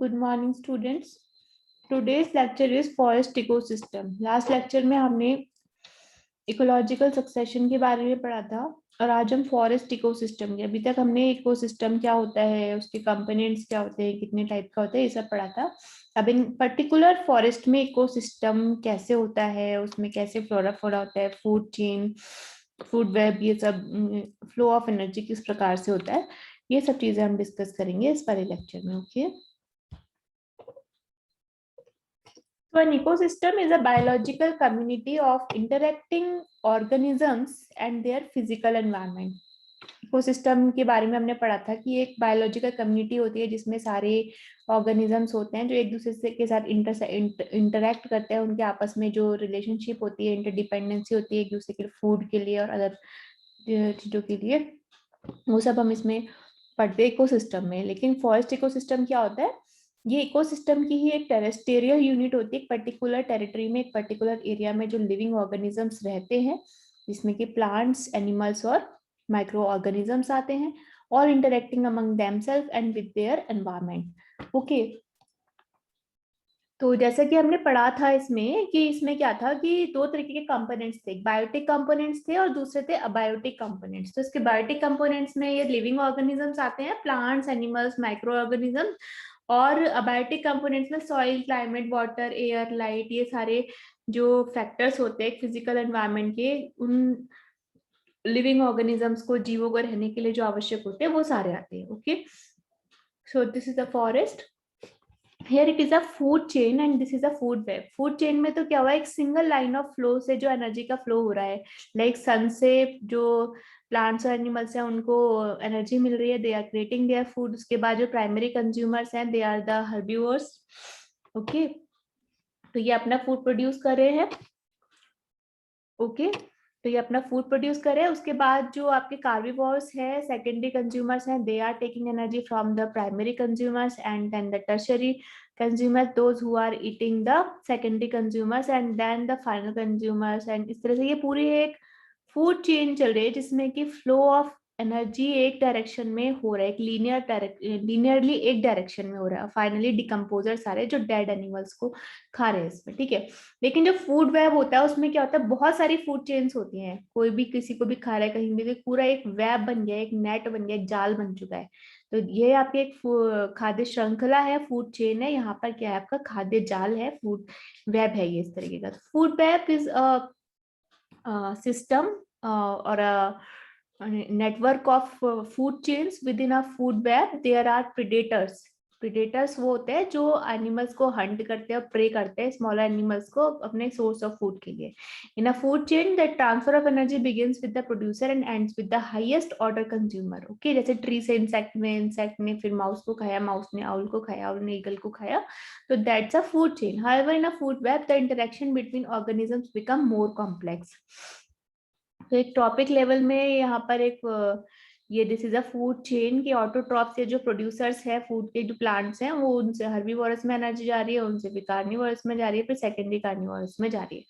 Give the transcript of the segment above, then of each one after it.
Good morning, students. Today's lecture is forest ecosystem. Last lecture में हमने ecological succession के बारे में पढ़ा था और आज हम फॉरेस्ट इकोसिस्टम के, अभी तक हमने इकोसिस्टम क्या होता है, उसके कंपोनेंट्स क्या होते हैं, कितने टाइप का होता है, ये सब पढ़ा था। अब इन पर्टिकुलर फॉरेस्ट में इकोसिस्टम कैसे होता है, उसमें कैसे फ्लोरा फ्लोरा होता है, फूड चेन, फूड वेब, ये सब फ्लो ऑफ एनर्जी किस प्रकार से होता है, ये सब चीजें हम डिस्कस करेंगे इस वाले लेक्चर में। Okay, So an ecosystem is a biological community of interacting organisms and their physical environment. Ecosystem के बारे में हमने पढ़ा था कि एक बायोलॉजिकल कम्युनिटी होती है जिसमें सारे ऑर्गेनिजम्स होते हैं जो एक दूसरे से के साथ इंटरैक्ट करते हैं, उनके आपस में जो रिलेशनशिप होती है, इंटरडिपेंडेंसी होती है एक दूसरे के फूड के लिए और अदर चीजों के लिए, वो सब हम इसमें पढ़ते हैं इकोसिस्टम में। लेकिन फॉरेस्ट इकोसिस्टम क्या होता है? ये इकोसिस्टम की ही एक टेरेस्टेरियल यूनिट होती है, एक पर्टिकुलर टेरिटरी में, एक पर्टिकुलर एरिया में जो लिविंग ऑर्गेनिजम्स रहते हैं, जिसमें कि प्लांट्स, एनिमल्स और माइक्रो ऑर्गेनिजम्स आते हैं, और interacting among themselves and with their environment. Okay, तो जैसा कि हमने पढ़ा था इसमें कि इसमें क्या था कि दो तरीके के कंपोनेंट्स थे, बायोटिक कंपोनेंट्स थे और दूसरे थे अबायोटिक कंपोनेंट्स। तो इसके बायोटिक कंपोनेंट्स में ये लिविंग ऑर्गेनिजम्स आते हैं, प्लांट्स, एनिमल्स, माइक्रो ऑर्गेनिजम्स, और अबायोटिक कंपोनेंट्स में soil, climate, water, air, light, ये सारे जो फैक्टर्स होते हैं फिजिकल एनवायरनमेंट के, उन लिविंग ऑर्गेनिजम्स को, जीवों को रहने के लिए जो आवश्यक होते हैं, वो सारे आते हैं। Okay, so this is the forest, here it is a food chain and this is a food web. food chain में तो क्या हुआ, एक सिंगल लाइन ऑफ फ्लो से जो एनर्जी का फ्लो हो रहा है, लाइक सन से जो प्लांट्स और एनिमल्स हैं उनको एनर्जी मिल रही है, they are creating their food. उसके बाद जो प्राइमरी कंज्यूमर्स हैं, they are the herbivores. Okay, तो ये अपना फूड प्रोड्यूस कर रहे हैं। ओके, तो ये अपना फूड प्रोड्यूस करे। उसके बाद जो आपके कार्निवोर्स है, सेकेंडरी कंज्यूमर्स हैं, they are taking energy from the primary consumers and then the tertiary consumers, those who are eating the secondary consumers and then the final consumers. And इस तरह से ये पूरी एक फूड चेन चल रही है जिसमें कि फ्लो ऑफ एनर्जी एक डायरेक्शन में हो रहा है, एक लीनियरली एक डायरेक्शन में हो रहा है। फाइनली डिकम्पोजर सारे जो डेड एनिमल्स को खा रहे हैं इसमें, ठीक है। लेकिन जो फूड वेब होता है उसमें क्या होता है, बहुत सारी फूड चेन्स होती हैं, कोई भी किसी को भी खा रहा है कहीं भी, तो पूरा एक वेब बन गया, एक नेट बन गया, एक जाल बन चुका है। तो ये आपकी एक खाद्य श्रृंखला है, फूड चेन है। यहाँ पर क्या है, आपका खाद्य जाल है, फूड वेब है ये इस तरीके का। Food web is system or a network of food chains within a food web. There are predators. Predators वो होते हैं जो एनिमल्स को हंट करते हैं और प्रे करते हैं स्मॉलर एनिमल्स को अपने सोर्स ऑफ फूड के लिए। In a food chain the transfer of energy begins with the producer and ends with the highest order consumer. Okay, जैसे ट्री से इंसेक्ट ने फिर माउस को खाया, माउस ने आउल को खाया, आउल ने ईगल को खाया, तो that's a food chain. However in a food web the interaction between organisms become more complex. तो एक टॉपिक लेवल में यहाँ पर एक ये this is a food chain की ऑटोट्रॉप्स, ये जो प्रोड्यूसर्स है फूड के, जो प्लांट्स हैं, वो उनसे हर्बीवोरस में एनर्जी जा रही है, उनसे फिर कार्निवोरस में जा रही है, फिर सेकेंडरी कार्निवोरस में जा रही है।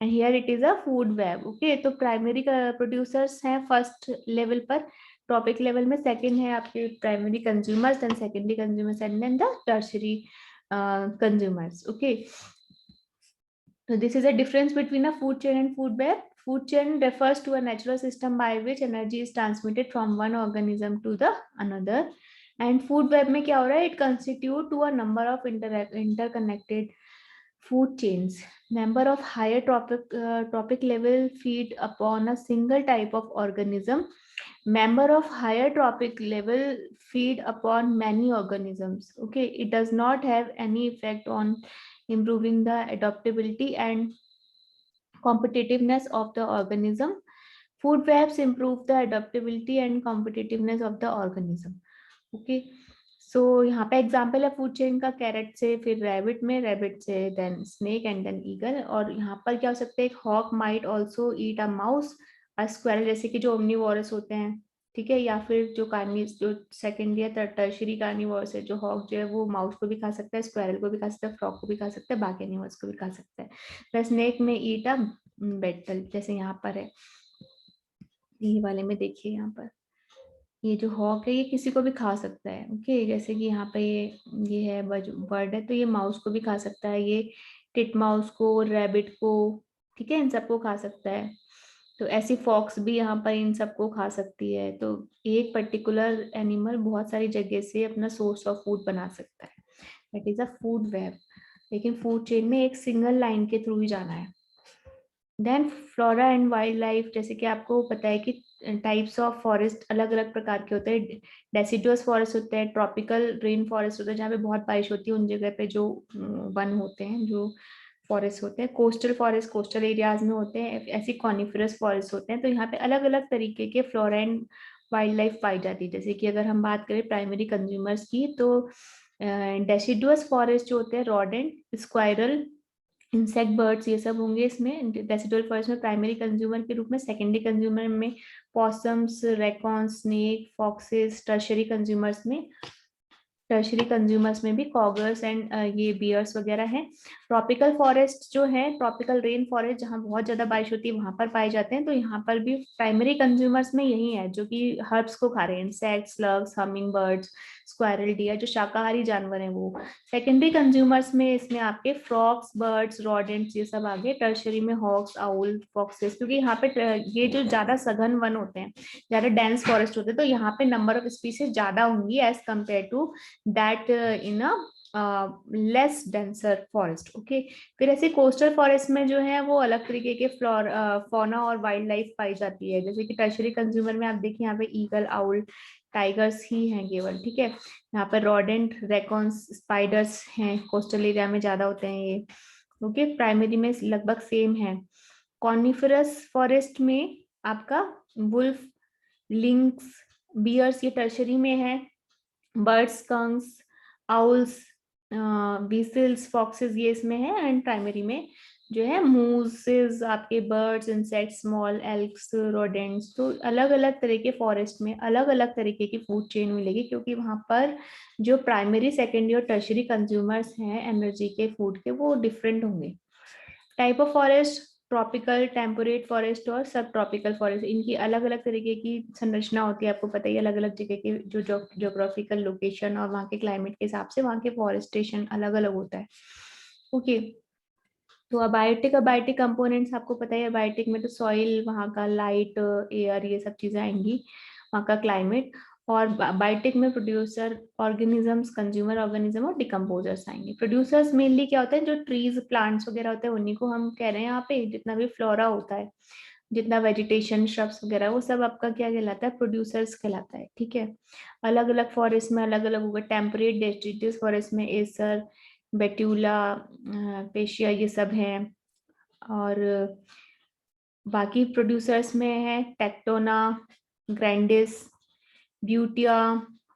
And here it is a food web. Okay, तो प्राइमरी प्रोड्यूसर्स हैं फर्स्ट लेवल पर, टॉपिक लेवल में। सेकंड है आपके primary consumers, then secondary consumers and then the tertiary consumers. Okay, so this is a difference between a food chain and food web. Food chain refers to a natural system by which energy is transmitted from one organism to the another. And food web में क्या हो रहा है? It constitute to a number of interconnected food chains. Member of higher tropic level feed upon a single type of organism. Member of higher tropic level feed upon many organisms. Okay, it does not have any effect on improving the adaptability and competitiveness of the organism. Food webs improve the adaptability and competitiveness of the organism. Okay, so यहाँ पे example है food chain का, carat से फिर rabbit में, rabbit से then snake and then eagle. और यहाँ पर क्या हो सकता है, एक hawk might also eat a mouse, a squirrel, जैसे कि जो ओमनीवोरस होते हैं, ठीक है। या फिर जो जो सेकेंड या टर्शरी कार्निवोरस है, जो हॉक जो है वो माउस को भी खा सकता है, स्क्वायरल को भी खा सकता है, फ्रॉग को भी खा सकता है, बाकी एनिमल्स को भी खा सकता है। द स्नेक में ईट अ बेटल, जैसे यहाँ पर है, ये वाले में देखिए यहाँ पर ये जो हॉक है ये किसी को भी खा सकता है। ओके, जैसे कि यहाँ पे ये है बर्ड है, तो ये माउस को भी खा सकता है, ये टिट माउस को, रैबिट को, ठीक है, इन सबको खा सकता है। तो ऐसी फॉक्स भी यहाँ पर इन सबको खा सकती है। तो एक पर्टिकुलर एनिमल बहुत सारी जगह से अपना सोर्स ऑफ फूड बना सकता है, that is a food web. लेकिन फूड चेन में एक सिंगल लाइन के थ्रू ही जाना है। Then flora and wildlife, जैसे कि आपको पता है कि टाइप्स ऑफ फॉरेस्ट अलग अलग प्रकार के होते हैं। डेसिडुअस फॉरेस्ट होते हैं, ट्रॉपिकल रेन फॉरेस्ट होते हैं जहाँ पे बहुत बारिश होती है, उन जगह पे जो वन होते हैं, जो फॉरेस्ट होते हैं। कोस्टल फॉरेस्ट कोस्टल एरियाज में होते हैं, ऐसी कॉनिफरस फॉरेस्ट होते हैं। तो यहाँ पे अलग अलग तरीके के फ्लोरा एंड वाइल्ड लाइफ पाई जाती है। जैसे कि अगर हम बात करें प्राइमरी कंज्यूमर्स की, तो डेसिडुअस फॉरेस्ट जो होते हैं, रोडेंट, स्क्वायरल, इंसेक्ट, बर्ड्स, ये सब होंगे इसमें डेसिडुअल फॉरेस्ट में प्राइमरी कंज्यूमर के रूप में। सेकेंडरी कंज्यूमर में पॉसम्स, रैकॉन्स, स्नेक, फॉक्सेस। टर्शरी कंज्यूमर्स में भी कॉगर्स एंड ये बियर्स वगैरह हैं। ट्रॉपिकल फॉरेस्ट जो है, ट्रॉपिकल रेन फॉरेस्ट, जहाँ बहुत ज्यादा बारिश होती है वहां पर पाए जाते हैं। तो यहाँ पर भी प्राइमरी कंज्यूमर्स में यही है जो कि हर्ब्स को खा रहे हैं, insects, slugs, hummingbirds, squirrel, deer, जो शाकाहारी जानवर हैं वो। सेकेंडरी कंज्यूमर्स में इसमें आपके फ्रॉक्स, बर्ड्स, रॉडेंट्स, ये सब आगे। टर्शरी में हॉक्स, आउल, फॉक्सेस, क्योंकि यहाँ पे ये जो ज्यादा सघन वन होते हैं, ज्यादा डेंस फॉरेस्ट होते हैं, तो यहाँ पे नंबर ऑफ स्पीसीज ज्यादा होंगी as compare to that in a less denser forest. Okay, फिर ऐसे कोस्टल फॉरेस्ट में जो है वो अलग तरीके के फौना और वाइल्ड लाइफ पाई जाती है। जैसे कि टर्शरी कंज्यूमर में आप देखिए यहाँ पे ईगल, आउल, टाइगर्स ही हैं केवल, ठीक है। यहाँ पर रॉडेंट, रैकॉन्स, स्पाइडर्स हैं, कोस्टल एरिया में ज्यादा होते हैं ये। ओके, प्राइमरी में लगभग सेम है। कॉनिफरस फॉरेस्ट में आपका वुल्फ, लिंक्स, बियर्स, ये टर्शरी में है। बर्ड्स, कंक्स, आउल्स, बीसल्स, फॉक्सेस, ये इसमें है। एंड प्राइमरी में जो है मूसेस, आपके बर्ड्स, इंसेक्ट्स, स्मॉल एल्क्स, रोडेंट्स। तो अलग अलग तरह के फॉरेस्ट में अलग अलग तरीके की फूड चेन मिलेगी, क्योंकि वहां पर जो प्राइमरी, सेकेंडरी और टर्शरी कंज्यूमर्स हैं एनर्जी के, फूड के, वो डिफरेंट होंगे। Type of forest, tropical, temperate forest और सब ट्रॉपिकल फॉरेस्ट, इनकी अलग अलग तरीके की संरचना होती है। आपको पता ही, अलग अलग जगह के जो ज्योग्राफिकल लोकेशन और वहाँ के क्लाइमेट के हिसाब से वहाँ के फॉरेस्टेशन अलग अलग होता है। ओके, तो अबायोटिक कंपोनेंट्स आपको पता है। अबायोटिक में तो सॉइल, वहाँ का लाइट, एयर, ये सब चीजें आएंगी, वहाँ का क्लाइमेट। और बायोटिक में प्रोड्यूसर ऑर्गेनिजम्स, कंज्यूमर ऑर्गेनिज्म और डिकम्पोजर्स आएंगे। प्रोड्यूसर्स मेनली क्या होते हैं, जो ट्रीज, प्लांट्स वगैरह होते हैं, उन्हीं को हम कह रहे हैं यहाँ पे। जितना भी फ्लोरा होता है, जितना वेजिटेशन, श्रब्स वगैरह, वो सब आपका क्या कहलाता है, प्रोड्यूसर्स कहलाता है, ठीक है। अलग अलग फॉरेस्ट में अलग अलग होगा। टेम्परेट डेसिडुअस फॉरेस्ट में एसर, बेट्यूला, पेशिया, ये सब हैं। और बाकी प्रोड्यूसर्स में है टेक्टोना, ग्रैंडिस, ब्यूटिया,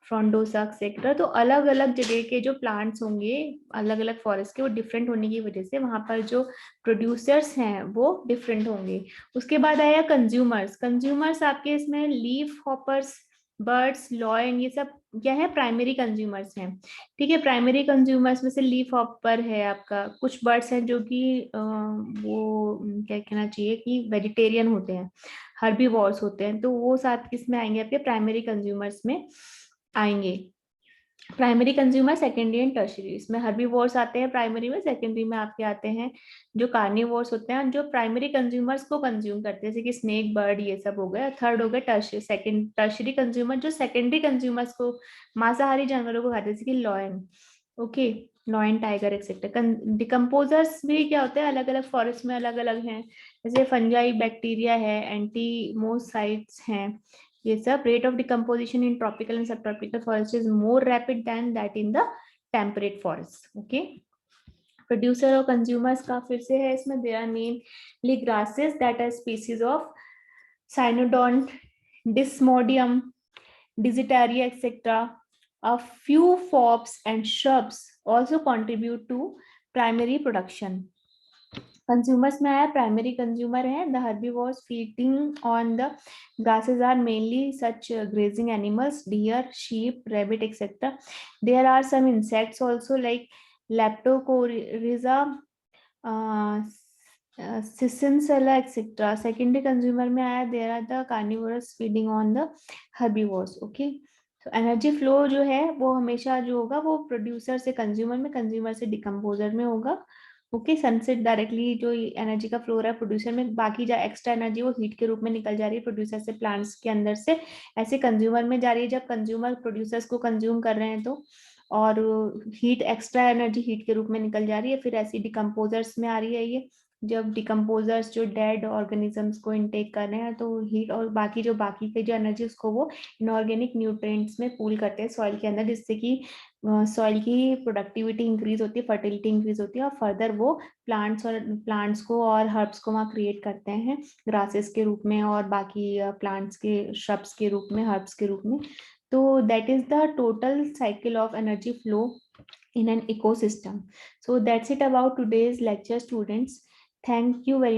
फ्रोंडोसा एक्सेट्रा। तो अलग अलग जगह के जो प्लांट्स होंगे अलग अलग फॉरेस्ट के, वो डिफरेंट होने की वजह से वहां पर जो प्रोड्यूसर्स हैं वो डिफरेंट होंगे। उसके बाद आया कंज्यूमर्स। कंज्यूमर्स आपके इसमें लीफ हॉपर्स, बर्ड्स, लॉयन, ये सब क्या है, प्राइमरी कंज्यूमर्स हैं, ठीक है। प्राइमरी कंज्यूमर्स में से लीफ हॉपर है आपका। कुछ बर्ड्स हैं जो कि वो क्या कहना चाहिए कि वेजिटेरियन होते हैं, हर्बीवोर्स होते हैं, तो वो साथ किस में आएंगे, आपके प्राइमरी कंज्यूमर्स में आएंगे। Primary consumer, secondary and tertiary, इसमें हर्बीवोर्स आते हैं प्राइमरी में। सेकेंडरी में आपके आते हैं जो कार्निवोर्स होते हैं, जो प्राइमरी कंज्यूमर्स को कंज्यूम करते हैं, जैसे कि स्नेक, बर्ड, ये सब हो गया। थर्ड हो गया टर्शरी कंज्यूमर, जो सेकेंडरी कंज्यूमर्स को, मांसाहारी जानवरों को खाते हैं, जैसे कि lion, okay, lion, tiger etcetera. Decomposers भी क्या होते हैं, अलग अलग फॉरेस्ट में अलग अलग हैं, जैसे फंजाई, बैक्टीरिया है, एंटीमोसाइट्स हैं, ये सब। Rate of decomposition in tropical and sub tropical forest is more rapid than that in the temperate forest. Okay, producer और कंज्यूमर्स का फिर से है इसमें। There are mainly grasses that are species of Cynodon, Desmodium, Digitaria etcetera. A few forbs and shrubs also contribute to primary production. Consumers में आया, primary consumer है, the herbivores feeding on the grasses are mainly such grazing animals, deer, sheep, rabbit, etc. There are some insects also like Leptocoryza, सिसिन सेला etcetera secondary consumer में आया, there are the carnivorous feeding on the herbivores. Okay, तो energy flow जो है वो हमेशा जो होगा वो प्रोड्यूसर से कंज्यूमर में, कंज्यूमर से डिकम्पोजर में होगा। ओके, सन से डायरेक्टली जो एनर्जी का फ्लो रहा है प्रोड्यूसर में, बाकी जो एक्स्ट्रा एनर्जी वो हीट के रूप में निकल जा रही है प्रोड्यूसर से प्लांट्स के अंदर से, ऐसे कंज्यूमर में जा रही है जब कंज्यूमर प्रोड्यूसर्स को कंज्यूम कर रहे हैं तो, और हीट एक्स्ट्रा एनर्जी हीट के रूप में निकल जा रही है, फिर ऐसी डिकम्पोजर्स में आ रही है ये, जब डिकम्पोजर्स जो डेड ऑर्गेनिजम्स को इनटेक कर रहे हैं तो हीट, और बाकी की जो एनर्जी उसको वो इनऑर्गेनिक न्यूट्रिएंट्स में पूल करते हैं सॉइल के अंदर, जिससे कि सॉइल की प्रोडक्टिविटी इंक्रीज होती है, फर्टिलिटी इंक्रीज होती है, और फर्दर वो प्लांट्स को और हर्ब्स को वहाँ क्रिएट करते हैं ग्रासेस के रूप में, और बाकी प्लांट्स के श्रब्स के रूप में, हर्ब्स के रूप में। तो that is the total cycle of energy flow in an ecosystem. So that's it about today's lecture, students. Thank you very